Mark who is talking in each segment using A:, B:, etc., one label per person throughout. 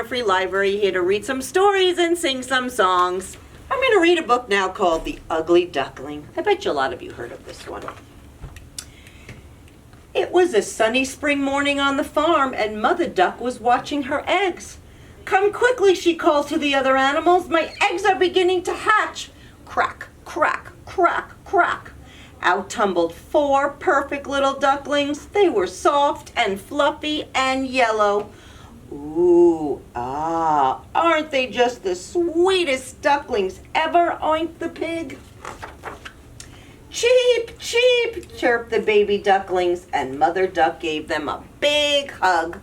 A: Free Library, here to read some stories and sing some songs. I'm going to read a book now called The Ugly Duckling. I bet you a lot of you heard of this one. It was a sunny spring morning on the farm, and Mother Duck was watching her eggs. "Come quickly," she called to the other animals. "My eggs are beginning to hatch." Crack, crack, crack, crack. Out tumbled 4 perfect little ducklings. They were soft and fluffy and yellow. "Ooh, aren't they just the sweetest ducklings ever?" oinked the pig. "Cheep, cheep," chirped the baby ducklings, and Mother Duck gave them a big hug.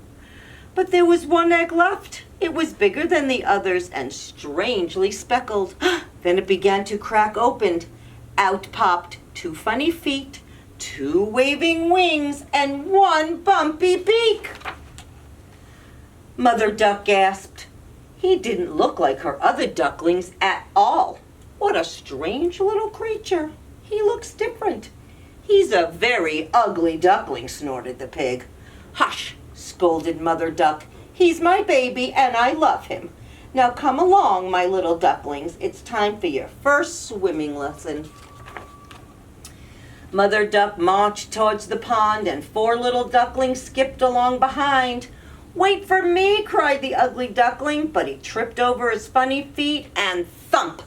A: But there was one egg left. It was bigger than the others and strangely speckled. Then it began to crack open. Out popped 2 funny feet, 2 waving wings, and 1 bumpy beak. Mother Duck gasped. He didn't look like her other ducklings at all. What a strange little creature. He looks different. "He's a very ugly duckling," snorted the pig. "Hush," scolded Mother Duck. "He's my baby and I love him. Now come along, my little ducklings. It's time for your first swimming lesson." Mother Duck marched towards the pond, and 4 little ducklings skipped along behind. "Wait for me," cried the ugly duckling, but he tripped over his funny feet and thump,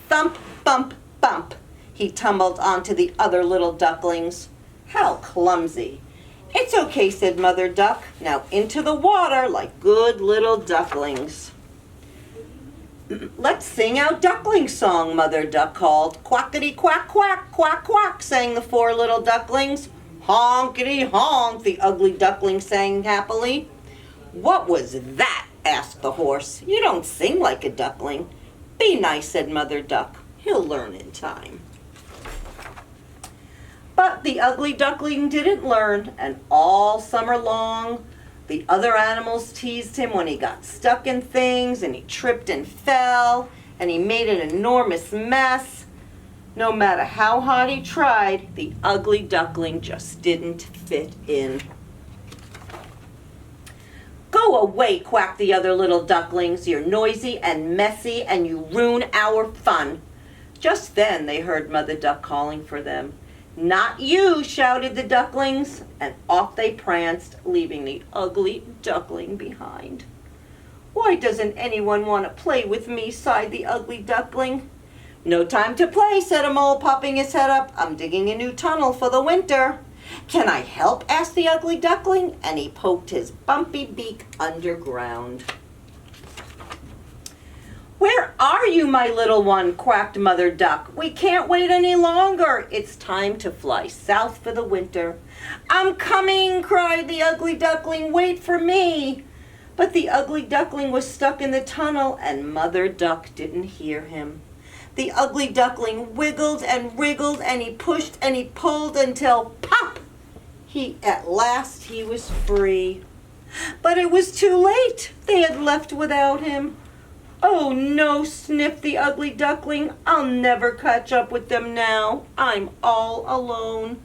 A: thump, bump, bump. He tumbled onto the other little ducklings. How clumsy. "It's okay," said Mother Duck. "Now into the water like good little ducklings." "Let's sing our duckling song," Mother Duck called. "Quackity quack quack, quack quack," sang the 4 little ducklings. "Honkity honk," the ugly duckling sang happily. "What was that?" asked the horse. "You don't sing like a duckling." "Be nice," said Mother Duck. "He'll learn in time." But the ugly duckling didn't learn, and all summer long, the other animals teased him when he got stuck in things, and he tripped and fell, and he made an enormous mess. No matter how hard he tried, the ugly duckling just didn't fit in. "Go away," quacked the other little ducklings. "You're noisy and messy, and you ruin our fun." Just then they heard Mother Duck calling for them. "Not you," shouted the ducklings, and off they pranced, leaving the ugly duckling behind. "Why doesn't anyone want to play with me?" sighed the ugly duckling. "No time to play," said a mole, popping his head up. "I'm digging a new tunnel for the winter." "Can I help?" asked the ugly duckling, and he poked his bumpy beak underground. "Where are you, my little one?" quacked Mother Duck. "We can't wait any longer. It's time to fly south for the winter." "I'm coming," cried the ugly duckling. "Wait for me." But the ugly duckling was stuck in the tunnel, and Mother Duck didn't hear him. The ugly duckling wiggled and wriggled, and he pushed and he pulled until pop! At last he was free. But it was too late. They had left without him. "Oh no," sniffed the ugly duckling. "I'll never catch up with them now. I'm all alone."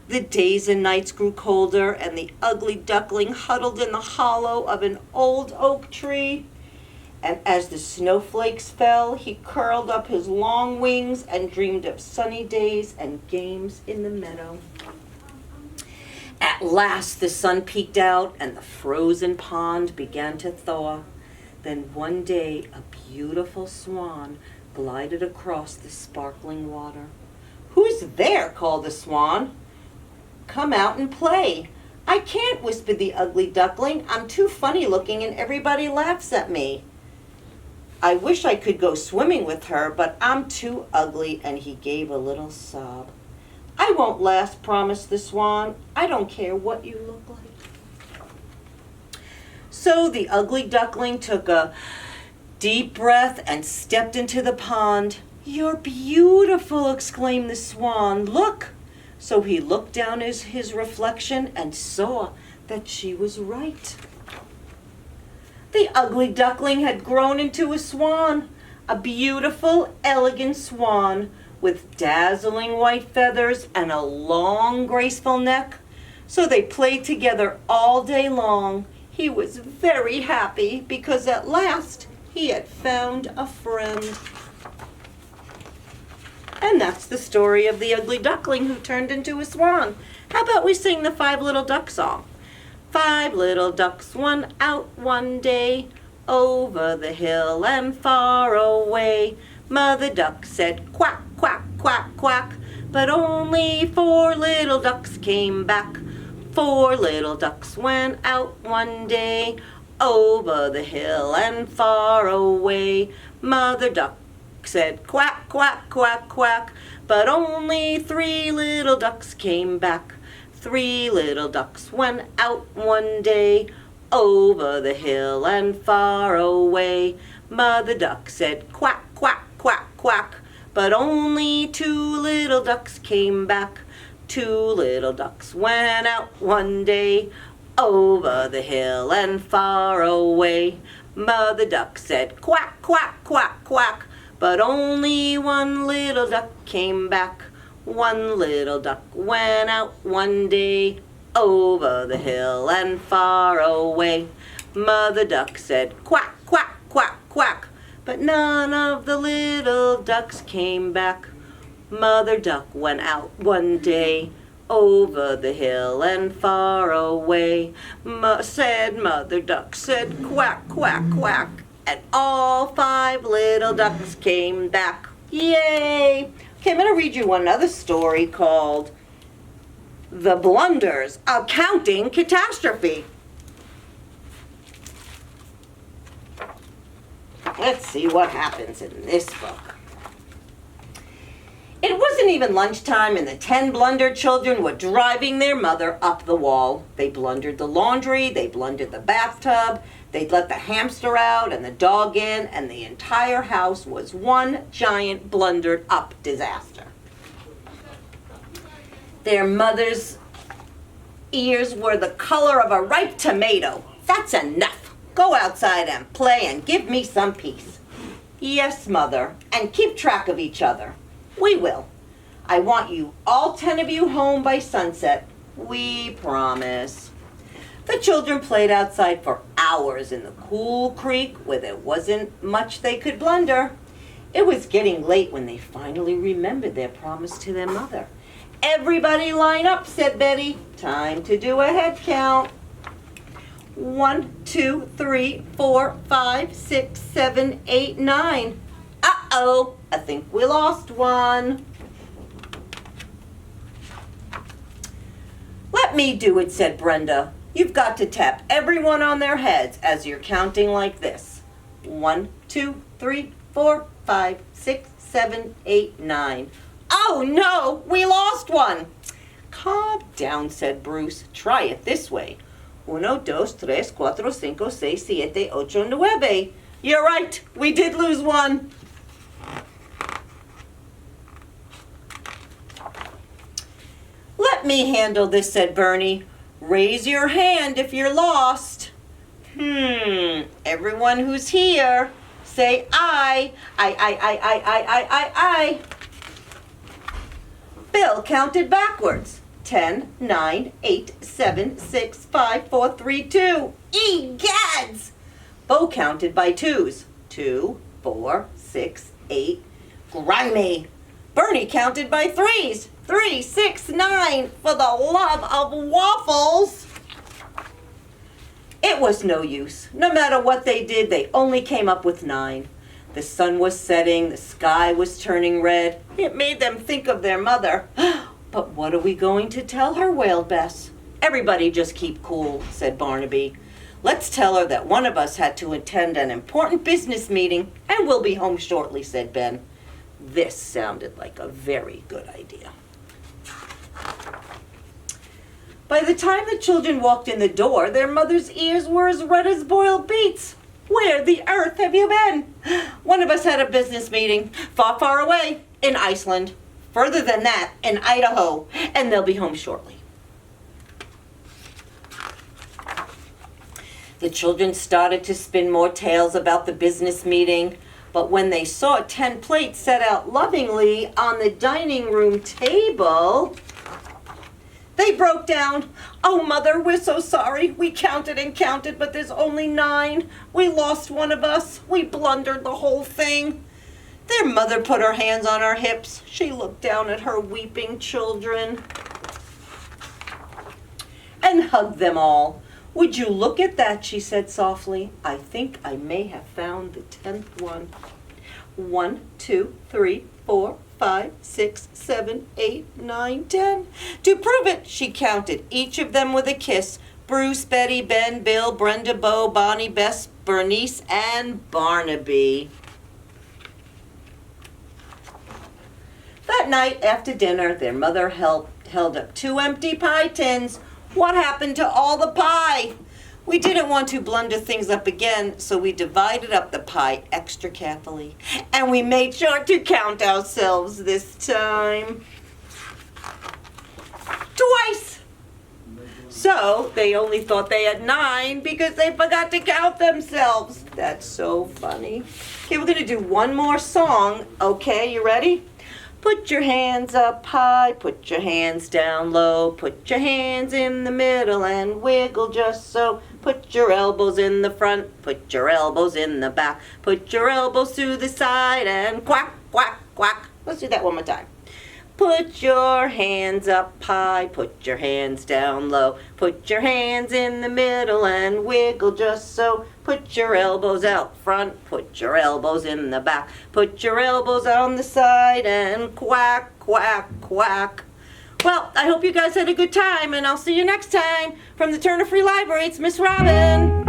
A: The days and nights grew colder, and the ugly duckling huddled in the hollow of an old oak tree. And as the snowflakes fell, he curled up his long wings and dreamed of sunny days and games in the meadow. At last the sun peeked out, and the frozen pond began to thaw. Then one day a beautiful swan glided across the sparkling water. "Who's there?" called the swan. "Come out and play." "I can't," whispered the ugly duckling. "I'm too funny looking and everybody laughs at me." "I wish I could go swimming with her, but I'm too ugly," and he gave a little sob. "I won't last," promised the swan. "I don't care what you look like." So the ugly duckling took a deep breath and stepped into the pond. "You're beautiful," exclaimed the swan. "Look." So he looked down at his reflection and saw that she was right. The ugly duckling had grown into a swan, a beautiful, elegant swan with dazzling white feathers and a long, graceful neck. So they played together all day long. He was very happy because at last he had found a friend. And that's the story of the ugly duckling who turned into a swan. How about we sing the 5 Little Duck song? 5 little ducks went out one day, over the hill and far away. Mother duck said quack, quack, quack, quack, but only 4 little ducks came back. 4 little ducks went out one day, over the hill and far away. Mother duck said quack, quack, quack, quack, but only 3 little ducks came back. 3 little ducks went out one day, over the hill and far away. Mother duck said quack, quack, quack, quack, but only 2 little ducks came back. 2 little ducks went out one day, over the hill and far away. Mother duck said quack, quack, quack, quack, but only 1 little duck came back. 1 little duck went out one day, over the hill and far away. Mother duck said quack, quack, quack, quack, but none of the little ducks came back. Mother duck went out one day, over the hill and far away. Said Mother duck said quack, quack, quack, and all 5 little ducks came back. Yay! Okay, I'm going to read you another story called The Blunders, a Counting Catastrophe. Let's see what happens in this book. It wasn't even lunchtime and the 10 Blunder children were driving their mother up the wall. They blundered the laundry, they blundered the bathtub, they'd let the hamster out and the dog in, and the entire house was one giant blundered up disaster. Their mother's ears were the color of a ripe tomato. That's enough. Go outside and play and give me some peace. Yes, Mother, and keep track of each other. We will. I want you, all 10 of you, home by sunset. We promise. The children played outside for hours in the cool creek where there wasn't much they could blunder. It was getting late when they finally remembered their promise to their mother. Everybody line up, said Betty. Time to do a head count. 1, 2, 3, 4, 5, 6, 7, 8, 9. Uh-oh, I think we lost one. Let me do it, said Brenda. You've got to tap everyone on their heads as you're counting like this. 1, 2, 3, 4, 5, 6, 7, 8, 9. Oh no, we lost one. Calm down, said Bruce. Try it this way. 1, 2, 3, 4, 5, 6, 7, 8, 9. You're right, we did lose one. Let me handle this, said Bernie. Raise your hand if you're lost. Everyone who's here, say I. I. Bill counted backwards. 10, 9, 8, 7, 6, 5, 4, 3, 2. Egads! Bo counted by twos. 2, 4, 6, 8. Grimy! Bernie counted by threes. 3, 6, 9. For the love of waffles! It was no use. No matter what they did, they only came up with 9. The sun was setting, the sky was turning red. It made them think of their mother. But what are we going to tell her, wailed Bess. Everybody just keep cool, said Barnaby. Let's tell her that one of us had to attend an important business meeting and we'll be home shortly, said Ben. This sounded like a very good idea. By the time the children walked in the door, their mother's ears were as red as boiled beets. Where the earth have you been? One of us had a business meeting, far, far away, in Iceland. Further than that, in Idaho, and they'll be home shortly. The children started to spin more tales about the business meeting, but when they saw 10 plates set out lovingly on the dining room table, They broke down. "Oh, Mother, we're so sorry. We counted and counted, but there's only 9. We lost one of us. We blundered the whole thing." Their mother put her hands on her hips. She looked down at her weeping children and hugged them all. "Would you look at that?" she said softly. "I think I may have found the 10th one. 1, 2, 3, 4, 5, 6, 7, 8, 9, 10. To prove it, she counted each of them with a kiss. Bruce, Betty, Ben, Bill, Brenda, Bo, Bonnie, Bess, Bernice, and Barnaby. That night after dinner, their mother held up 2 empty pie tins. "What happened to all the pie?" We didn't want to blunder things up again, so we divided up the pie extra carefully. And we made sure to count ourselves this time. Twice! So they only thought they had 9 because they forgot to count themselves. That's so funny. Okay, we're going to do one more song. Okay, you ready? Put your hands up high, put your hands down low, put your hands in the middle and wiggle just so. Put your elbows in the front, put your elbows in the back, put your elbows to the side and quack, quack, quack. Let's do that one more time. Put your hands up high, put your hands down low, put your hands in the middle and wiggle just so. Put your elbows out front, put your elbows in the back, put your elbows on the side and quack, quack, quack. Well, I hope you guys had a good time, and I'll see you next time. From the Turner Free Library, it's Miss Robin.